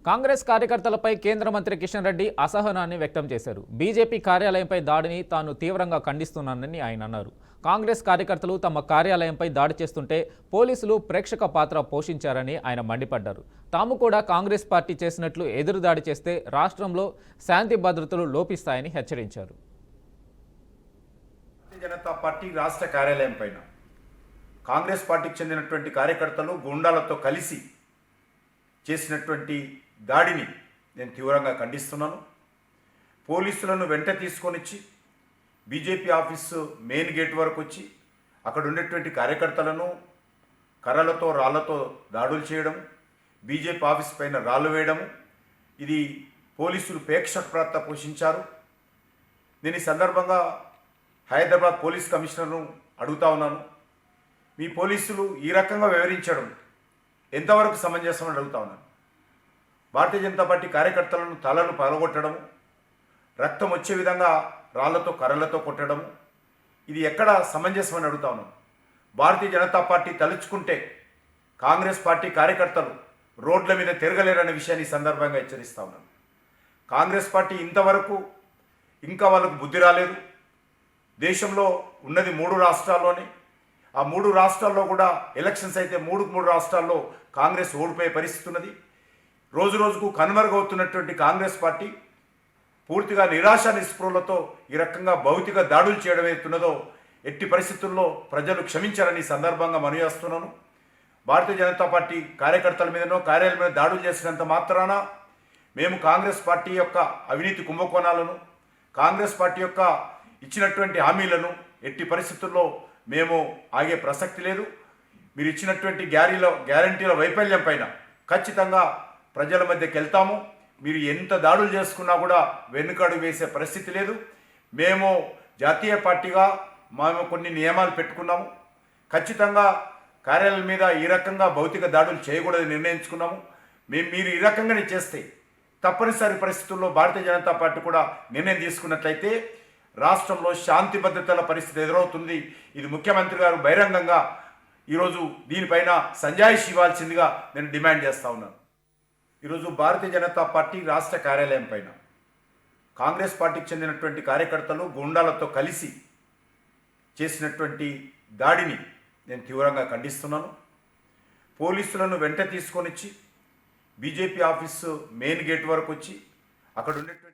కాంగ్రెస్ కార్యకర్తలపై కేంద్ర మంత్రి కిషన్ రెడ్డి అసహనాన్ని వ్యక్తం చేశారు. బీజేపీ కార్యాలయంపై దాడిని తాను తీవ్రంగా ఖండిస్తున్నానని ఆయన అన్నారు. కాంగ్రెస్ కార్యకర్తలు తమ కార్యాలయంపై దాడి చేస్తుంటే పోలీసులు ప్రేక్షక పాత్ర పోషించారని ఆయన మండిపడ్డారు. తాము కూడా కాంగ్రెస్ పార్టీ చేసినట్లు ఎదురుదాడి చేస్తే రాష్ట్రంలో శాంతి భద్రతలు లోపిస్తాయని హెచ్చరించారు. జనతా పార్టీ రాష్ట్ర కార్యాలయం పైన కాంగ్రెస్ పార్టీకి చెందినటువంటి కార్యకర్తలు గుండాలతో కలిసి చేసినటువంటి దాడిని నేను తీవ్రంగా ఖండిస్తున్నాను. పోలీసులను వెంట తీసుకొనిచ్చి బీజేపీ ఆఫీసు మెయిన్ గేట్ వరకు వచ్చి అక్కడ ఉన్నటువంటి కార్యకర్తలను కర్రలతో రాళ్లతో దాడులు చేయడం, బీజేపీ ఆఫీస్ పైన రాళ్ళు వేయడం, ఇది పోలీసులు ప్రేక్షక పాత్ర పోషించారు. నేను ఈ సందర్భంగా హైదరాబాద్ పోలీస్ కమిషనర్ను అడుగుతా ఉన్నాను, మీ పోలీసులు ఈ రకంగా వివరించడం ఎంతవరకు సమంజసమని అడుగుతా ఉన్నాను. భారతీయ జనతా పార్టీ కార్యకర్తలను తలలు పగలగొట్టడము, రక్తం వచ్చే విధంగా రాళ్లతో కర్రలతో కొట్టడము, ఇది ఎక్కడ సమంజసమని అడుగుతా ఉన్నాను. భారతీయ జనతా పార్టీ తలుచుకుంటే కాంగ్రెస్ పార్టీ కార్యకర్తలు రోడ్ల మీద తిరగలేరనే విషయాన్ని ఈ సందర్భంగా హెచ్చరిస్తా ఉన్నాను. కాంగ్రెస్ పార్టీ ఇంతవరకు ఇంకా వాళ్ళకు బుద్ధి రాలేదు. దేశంలో ఉన్నది 3 రాష్ట్రాల్లోనే. ఆ 3 రాష్ట్రాల్లో కూడా ఎలక్షన్స్ అయితే 3 రాష్ట్రాల్లో కాంగ్రెస్ ఓడిపోయే పరిస్థితి ఉన్నది. రోజు రోజుకు కనుమరుగవుతున్నటువంటి కాంగ్రెస్ పార్టీ పూర్తిగా నిరాశ నిస్పృహలతో ఈ రకంగా భౌతిక దాడులు చేయడం ఏతున్నదో ఎట్టి పరిస్థితుల్లో ప్రజలు క్షమించారని సందర్భంగా మనవి చేస్తున్నాను. భారతీయ జనతా పార్టీ కార్యకర్తల మీదనో కార్యాలయం మీద దాడులు చేసినంత మాత్రాన మేము కాంగ్రెస్ పార్టీ యొక్క అవినీతి కుంభకోణాలను, కాంగ్రెస్ పార్టీ యొక్క ఇచ్చినటువంటి హామీలను ఎట్టి పరిస్థితుల్లో మేము ఆగే ప్రసక్తి లేదు. మీరు ఇచ్చినటువంటి గ్యారంటీల వైఫల్యం పైన ఖచ్చితంగా ప్రజల మధ్యకి వెళ్తాము. మీరు ఎంత దాడులు చేసుకున్నా కూడా వెనుకడుగు వేసే పరిస్థితి లేదు. మేము జాతీయ పార్టీగా మేము కొన్ని నియమాలు పెట్టుకున్నాము. ఖచ్చితంగా కార్యాలయం మీద ఈ రకంగా భౌతిక దాడులు చేయకూడదని నిర్ణయించుకున్నాము. మీరు ఈ రకంగానే చేస్తే తప్పనిసరి పరిస్థితుల్లో భారతీయ జనతా పార్టీ కూడా నిర్ణయం తీసుకున్నట్లయితే రాష్ట్రంలో శాంతి భద్రతల పరిస్థితి ఎదురవుతుంది. ఇది ముఖ్యమంత్రి గారు బహిరంగంగా ఈరోజు దీనిపైన సంజాయిషి ఇవ్వాల్సిందిగా నేను డిమాండ్ చేస్తా ఉన్నాను. ఈరోజు భారతీయ జనతా పార్టీ రాష్ట్ర కార్యాలయం పైన కాంగ్రెస్ పార్టీకి చెందినటువంటి కార్యకర్తలు గుండాలతో కలిసి చేసినటువంటి దాడిని నేను తీవ్రంగా ఖండిస్తున్నాను. పోలీసులను వెంట తీసుకొనిచ్చి బీజేపీ ఆఫీసు మెయిన్ గేట్ వరకు వచ్చి అక్కడ ఉన్నటువంటి